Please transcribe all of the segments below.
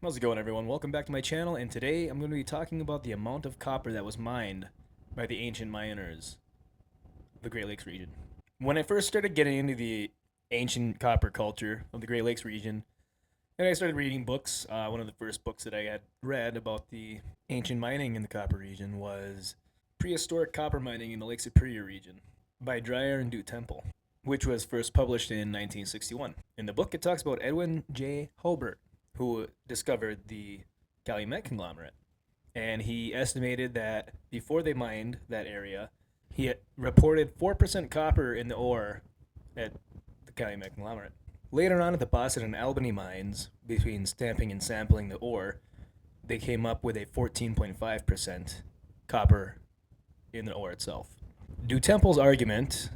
How's it going, everyone? Welcome back to my channel, and today I'm going to be talking about the amount of copper that was mined by the ancient miners of the Great Lakes region. When I first started getting into the ancient copper culture of the Great Lakes region, and I started reading books, one of the first books that I had read about the ancient mining in the copper region was Prehistoric Copper Mining in the Lake Superior region by Dreyer and Du Temple, which was first published in 1961. In the book, it talks about Edwin J. Hobart, who discovered the Calumet conglomerate. And he estimated that before they mined that area, he had reported 4% copper in the ore at the Calumet conglomerate. Later on at the Boston and Albany mines, between stamping and sampling the ore, they came up with a 14.5% copper in the ore itself. Du Temple's argument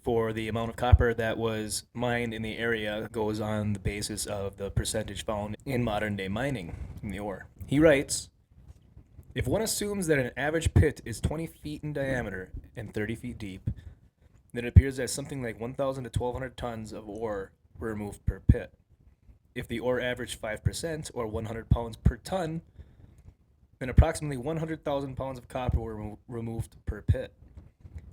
for the amount of copper that was mined in the area goes on the basis of the percentage found in modern day mining in the ore. He writes, if one assumes that an average pit is 20 feet in diameter and 30 feet deep, then it appears that something like 1,000 to 1,200 tons of ore were removed per pit. If the ore averaged 5% or 100 pounds per ton, then approximately 100,000 pounds of copper were removed per pit.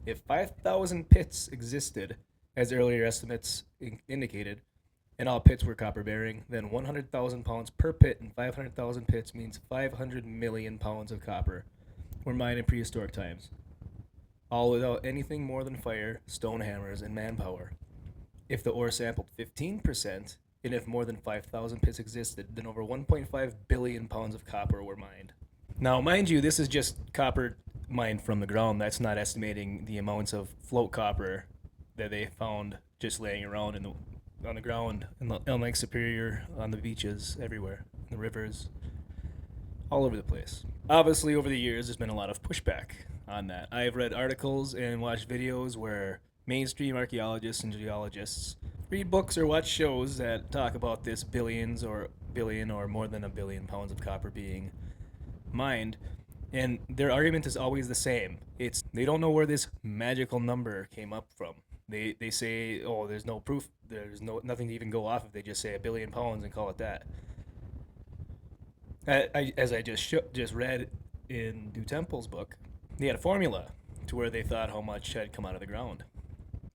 If 5,000 pits existed, as earlier estimates indicated, and all pits were copper bearing, then 100,000 pounds per pit and 500,000 pits means 500 million pounds of copper were mined in prehistoric times, all without anything more than fire, stone hammers, and manpower. If the ore sampled 15%, and if more than 5,000 pits existed, then over 1.5 billion pounds of copper were mined. Now, mind you, this is just copper mined from the ground. That's not estimating the amounts of float copper that they found just laying around on the ground in Lake Superior, on the beaches, everywhere, in the rivers, all over the place. Obviously, over the years, there's been a lot of pushback on that. I've read articles and watched videos where mainstream archaeologists and geologists read books or watch shows that talk about this billions or billion or more than a billion pounds of copper being mined. And their argument is always the same. It's they don't know where this magical number came up from. They say, oh, there's no proof. There's nothing to even go off of. They just say a billion pounds and call it that. As I just read in Du Temple's book, they had a formula to where they thought how much had come out of the ground.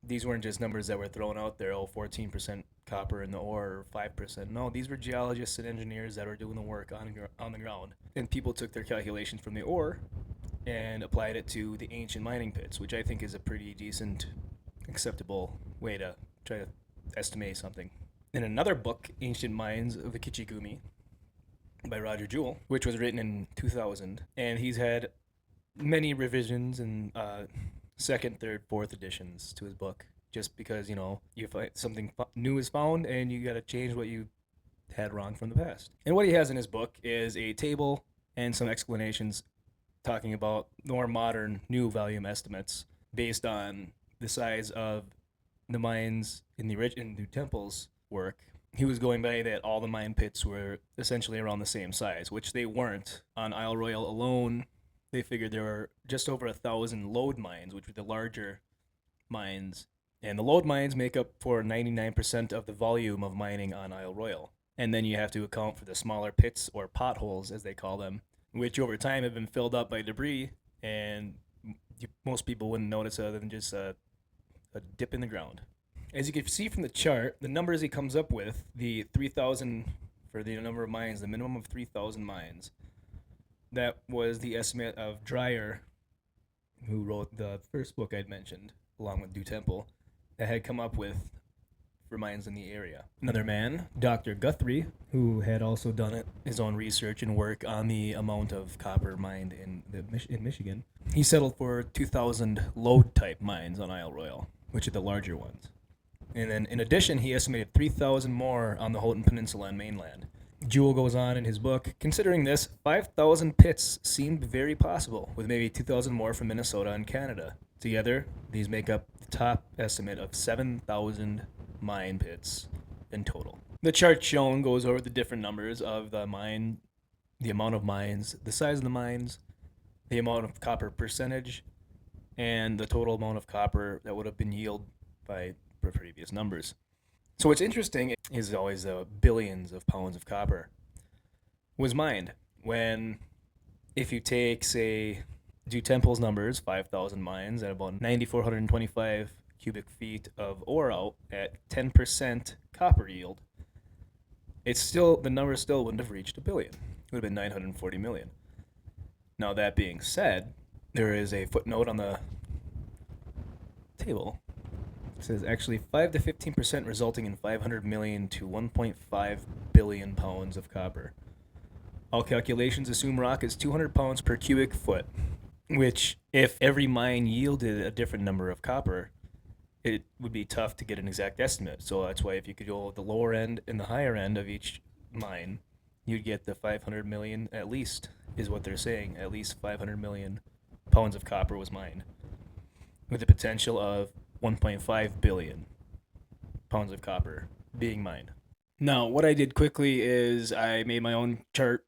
These weren't just numbers that were thrown out there. Oh, 14% copper in the ore, or 5%. No, these were geologists and engineers that were doing the work on the ground. And people took their calculations from the ore and applied it to the ancient mining pits, which I think is a pretty decent, acceptable way to try to estimate something. In another book, Ancient Mines of the Kichigumi, by Roger Jewell, which was written in 2000, and he's had many revisions and second, third, fourth editions to his book, just because, you find something new is found and you got to change what you had wrong from the past. And what he has in his book is a table and some explanations talking about more modern new volume estimates based on the size of the mines in Du Temple's work. He was going by that all the mine pits were essentially around the same size, which they weren't. On Isle Royale alone, they figured there were just over 1,000 lode mines, which were the larger mines. And the lode mines make up for 99% of the volume of mining on Isle Royale. And then you have to account for the smaller pits, or potholes as they call them, which over time have been filled up by debris, and most people wouldn't notice other than just a dip in the ground. As you can see from the chart, the numbers he comes up with, the 3,000 for the number of mines, the minimum of 3,000 mines, that was the estimate of Dreyer, who wrote the first book I'd mentioned, along with Du Temple, that had come up with for mines in the area. Another man, Dr. Guthrie, who had also done his own research and work on the amount of copper mined in Michigan, he settled for 2,000 lode-type mines on Isle Royale, which are the larger ones. And then, in addition, he estimated 3,000 more on the Houghton Peninsula and mainland. Jewell goes on in his book, considering this, 5,000 pits seemed very possible, with maybe 2,000 more from Minnesota and Canada. Together, these make up the top estimate of 7,000 mine pits in total. The chart shown goes over the different numbers of the mine the amount of mines, the size of the mines, the amount of copper percentage, and the total amount of copper that would have been yielded by the previous numbers. So what's interesting is always the billions of pounds of copper was mined when, if you take, say, do Temple's numbers, 5,000 mines at about 9,425 cubic feet of ore out at 10% copper yield, the number still wouldn't have reached a billion. It would have been 940 million. Now, that being said, there is a footnote on the table. It says actually 5 to 15%, resulting in 500 million to 1.5 billion pounds of copper. All calculations assume rock is 200 pounds per cubic foot, which, if every mine yielded a different number of copper, it would be tough to get an exact estimate. So that's why if you could go at the lower end and the higher end of each mine, you'd get the 500 million at least, is what they're saying. At least 500 million pounds of copper was mined, with the potential of 1.5 billion pounds of copper being mined. Now, what I did quickly is I made my own chart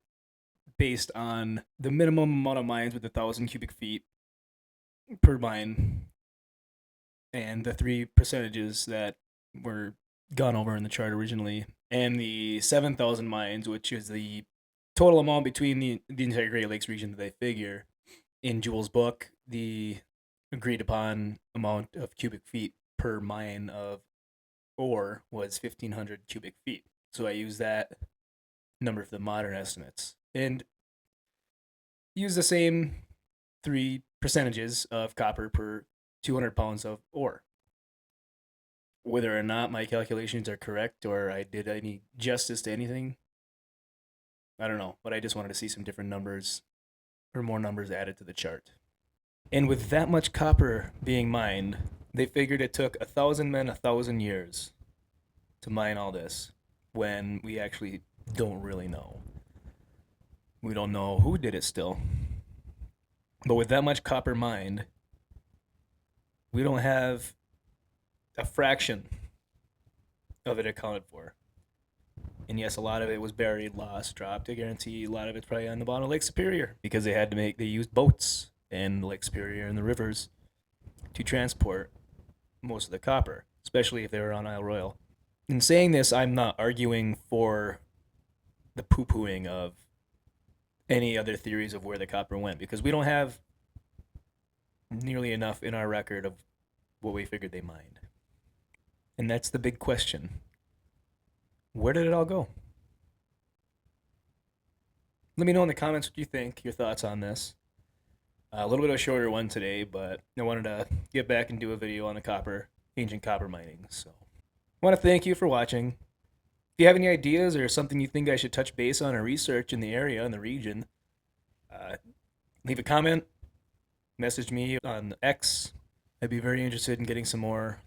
based on the minimum amount of mines with 1,000 cubic feet per mine and the three percentages that were gone over in the chart originally, and the 7,000 mines, which is the total amount between the entire Great Lakes region that they figure. In Jewel's book, the agreed upon amount of cubic feet per mine of ore was 1,500 cubic feet. So I used that number for the modern estimates and use the same three percentages of copper per 200 pounds of ore. Whether or not my calculations are correct or I did any justice to anything, I don't know, but I just wanted to see some different numbers or more numbers added to the chart. And with that much copper being mined, they figured it took 1,000 men 1,000 years to mine all this, when we actually don't really know. We don't know who did it still. But with that much copper mined, we don't have a fraction of it accounted for. And yes, a lot of it was buried, lost, dropped. I guarantee a lot of it's probably on the bottom of Lake Superior, because they used boats and Lake Superior and the rivers to transport most of the copper, especially if they were on Isle Royale. In saying this, I'm not arguing for the poo-pooing of any other theories of where the copper went, because we don't have nearly enough in our record of what we figured they mined. And that's the big question. Where did it all go? Let me know in the comments what you think, your thoughts on this. A little bit of a shorter one today, but I wanted to get back and do a video on the ancient copper mining. So I want to thank you for watching. If you have any ideas or something you think I should touch base on or research in the area, in the region, leave a comment, message me on X. I'd be very interested in getting some more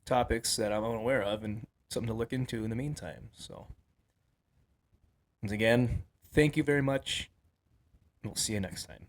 topics that I'm unaware of and something to look into in the meantime. So, once again, thank you very much, and we'll see you next time.